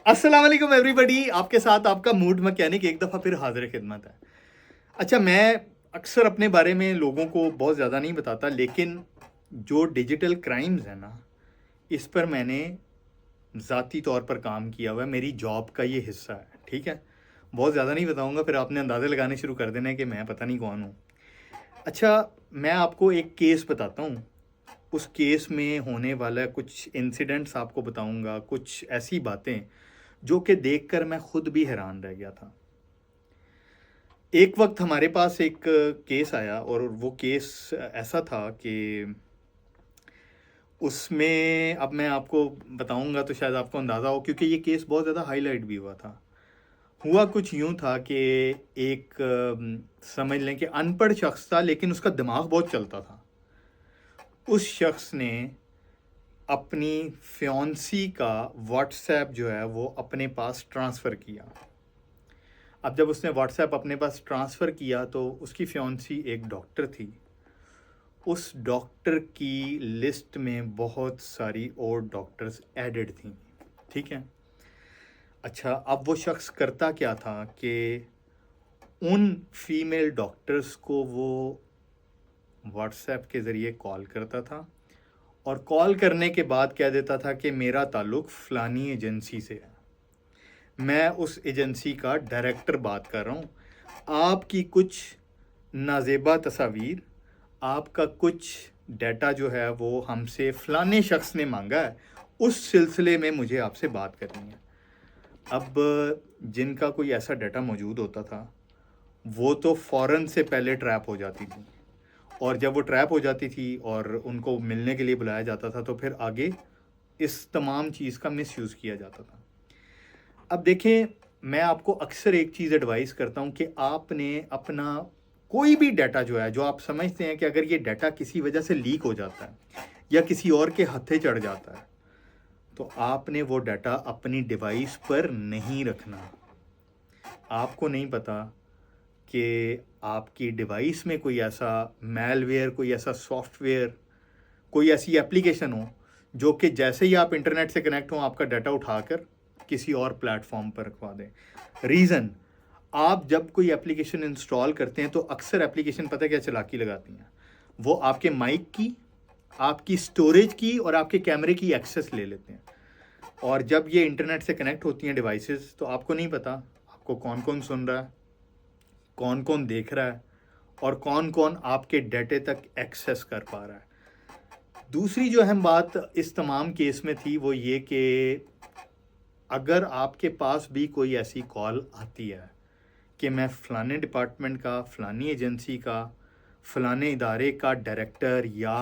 अस्सलाम वालेकुम एवरीबॉडी, आपके साथ आपका मूड मैकेनिक एक दफ़ा फिर हाजिर खिदमत है। अच्छा, मैं अक्सर अपने बारे में लोगों को बहुत ज़्यादा नहीं बताता, लेकिन जो डिजिटल क्राइम्स है ना, इस पर मैंने ज़ाती तौर पर काम किया हुआ है। मेरी जॉब का ये हिस्सा है, ठीक है। बहुत ज़्यादा नहीं बताऊंगा, फिर आपने अंदाज़े लगाने शुरू कर देना है कि मैं पता नहीं कौन हूँ। अच्छा, मैं आपको एक केस बताता हूँ। उस केस में होने वाला कुछ इंसिडेंट्स आपको बताऊंगा, कुछ ऐसी बातें जो कि देखकर मैं खुद भी हैरान रह गया था। एक वक्त हमारे पास एक केस आया और वो केस ऐसा था कि उसमें, अब मैं आपको बताऊंगा तो शायद आपको अंदाज़ा हो, क्योंकि ये केस बहुत ज़्यादा हाईलाइट भी हुआ था। हुआ कुछ यूं था कि एक समझ लें कि अनपढ़ शख्स था, लेकिन उसका दिमाग बहुत चलता था। उस शख्स ने अपनी फियांसी का व्हाट्सएप जो है वो अपने पास ट्रांसफ़र किया। अब जब उसने व्हाट्सएप अपने पास ट्रांसफ़र किया तो उसकी फियांसी एक डॉक्टर थी। उस डॉक्टर की लिस्ट में बहुत सारी और डॉक्टर्स एडेड थी, ठीक है। अच्छा, अब वो शख्स करता क्या था कि उन फीमेल डॉक्टर्स को वो व्हाट्सएप के ज़रिए कॉल करता था और कॉल करने के बाद कह देता था कि मेरा ताल्लुक़ फ़लानी एजेंसी से है, मैं उस एजेंसी का डायरेक्टर बात कर रहा हूँ, आपकी कुछ नाजेबा तस्वीर, आपका कुछ डाटा जो है वो हमसे फ़लाने शख्स ने मांगा है, उस सिलसिले में मुझे आपसे बात करनी है। अब जिनका कोई ऐसा डाटा मौजूद होता था वो तो फ़ौरन से पहले ट्रैप हो जाती थी, और जब वो ट्रैप हो जाती थी और उनको मिलने के लिए बुलाया जाता था तो फिर आगे इस तमाम चीज़ का मिसयूज़ किया जाता था। अब देखें, मैं आपको अक्सर एक चीज़ एडवाइस करता हूँ कि आपने अपना कोई भी डाटा जो है, जो आप समझते हैं कि अगर ये डाटा किसी वजह से लीक हो जाता है या किसी और के हत्थे चढ़ जाता है, तो आपने वो डाटा अपनी डिवाइस पर नहीं रखना। आपको नहीं पता कि आपकी डिवाइस में कोई ऐसा मैलवेयर, कोई ऐसा सॉफ्टवेयर, कोई ऐसी एप्लीकेशन हो जो कि जैसे ही आप इंटरनेट से कनेक्ट हो आपका डाटा उठाकर किसी और प्लेटफॉर्म पर रखवा दें। रीज़न, आप जब कोई एप्लीकेशन इंस्टॉल करते हैं तो अक्सर एप्लीकेशन पता क्या चालाकी लगाती हैं, वो आपके माइक की, आपकी स्टोरेज की और आपके कैमरे की एक्सेस ले लेते हैं। और जब ये इंटरनेट से कनेक्ट होती हैं डिवाइसेस, तो आपको नहीं पता आपको कौन कौन सुन रहा है, कौन कौन देख रहा है और कौन कौन आपके डाटे तक एक्सेस कर पा रहा है। दूसरी जो अहम बात इस तमाम केस में थी वो ये कि अगर आपके पास भी कोई ऐसी कॉल आती है कि मैं फ़लाने डिपार्टमेंट का, फ़लानी एजेंसी का, फ़लाने इदारे का डायरेक्टर या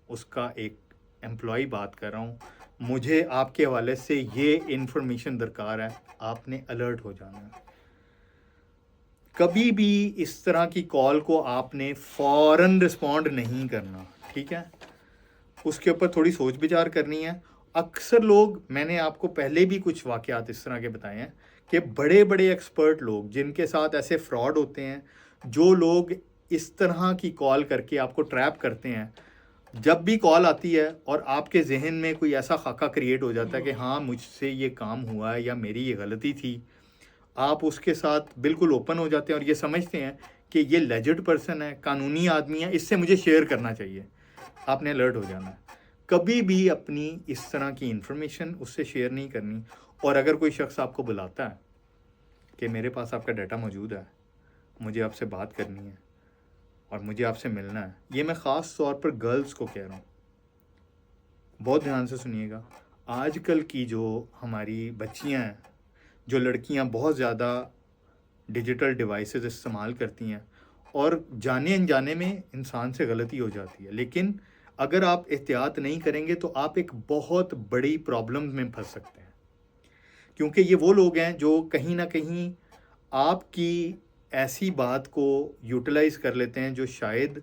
उसका एक एम्प्लॉई बात कर रहा हूँ, मुझे आपके हवाले से ये इन्फॉर्मेशन दरकार है, आपने अलर्ट हो जाना है। कभी भी इस तरह की कॉल को आपने फ़ौरन रिस्पॉन्ड नहीं करना, ठीक है। उसके ऊपर थोड़ी सोच विचार करनी है। अक्सर लोग, मैंने आपको पहले भी कुछ वाक़यात इस तरह के बताए हैं कि बड़े बड़े एक्सपर्ट लोग जिनके साथ ऐसे फ्रॉड होते हैं, जो लोग इस तरह की कॉल करके आपको ट्रैप करते हैं, जब भी कॉल आती है और आपके जहन में कोई ऐसा खाका क्रिएट हो जाता है कि हाँ, मुझसे ये काम हुआ है या मेरी ये गलती थी, आप उसके साथ बिल्कुल ओपन हो जाते हैं और ये समझते हैं कि ये लेजिड पर्सन है, कानूनी आदमी है, इससे मुझे शेयर करना चाहिए। आपने अलर्ट हो जाना है। कभी भी अपनी इस तरह की इंफॉर्मेशन उससे शेयर नहीं करनी। और अगर कोई शख्स आपको बुलाता है कि मेरे पास आपका डाटा मौजूद है, मुझे आपसे बात करनी है और मुझे आपसे मिलना है, ये मैं ख़ास तौर पर गर्ल्स को कह रहा हूँ, बहुत ध्यान से सुनिएगा। आजकल की जो हमारी बच्चियाँ हैं, जो लड़कियाँ बहुत ज़्यादा डिजिटल डिवाइसेस इस्तेमाल करती हैं और जाने अनजाने में इंसान से गलती हो जाती है, लेकिन अगर आप एहतियात नहीं करेंगे तो आप एक बहुत बड़ी प्रॉब्लम में फंस सकते हैं। क्योंकि ये वो लोग हैं जो कहीं ना कहीं आपकी ऐसी बात को यूटिलाइज़ कर लेते हैं जो शायद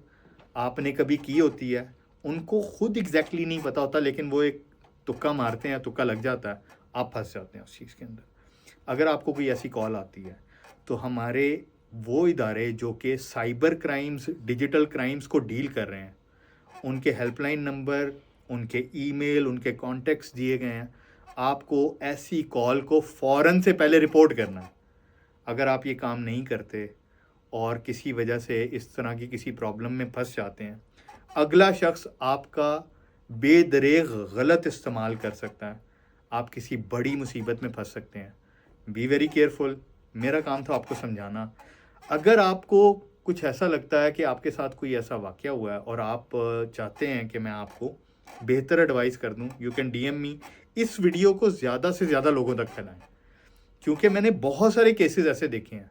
आपने कभी की होती है, उनको खुद एग्जैक्टली नहीं पता होता, लेकिन वो एक तुक्का मारते हैं, तुक्का लग जाता है, आप फंस जाते हैं उस चीज़ के अंदर। अगर आपको कोई ऐसी कॉल आती है तो हमारे वो इदारे जो कि साइबर क्राइम्स, डिजिटल क्राइम्स को डील कर रहे हैं, उनके हेल्पलाइन नंबर, उनके ईमेल, उनके कॉन्टेक्ट्स दिए गए हैं। آپ کو ایسی کال کو فوراً سے پہلے رپورٹ کرنا ہے. اگر آپ یہ کام نہیں کرتے اور کسی وجہ سے اس طرح کی کسی پرابلم میں پھنس جاتے ہیں, اگلا شخص آپ کا بے دریغ غلط استعمال کر سکتا ہے, آپ کسی بڑی مصیبت میں پھنس سکتے ہیں. Be very careful. میرا کام تھا آپ کو سمجھانا. اگر آپ کو کچھ ایسا لگتا ہے کہ آپ کے ساتھ کوئی ایسا واقعہ ہوا ہے اور آپ چاہتے ہیں کہ میں آپ کو بہتر ایڈوائز کر دوں, you can D M me. اس ویڈیو کو زیادہ سے زیادہ لوگوں تک پھیلائیں, کیونکہ میں نے بہت سارے کیسز ایسے دیکھے ہیں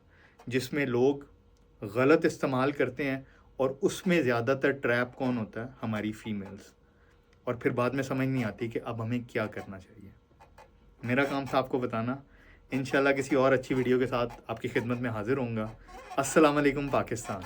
جس میں لوگ غلط استعمال کرتے ہیں, اور اس میں زیادہ تر ٹریپ کون ہوتا ہے؟ ہماری فیمیلز. اور پھر بعد میں سمجھ نہیں آتی کہ اب ہمیں کیا کرنا چاہیے. میرا کام تھا آپ کو بتانا. انشاءاللہ کسی اور اچھی ویڈیو کے ساتھ آپ کی خدمت میں حاضر ہوں گا. السلام علیکم پاکستان.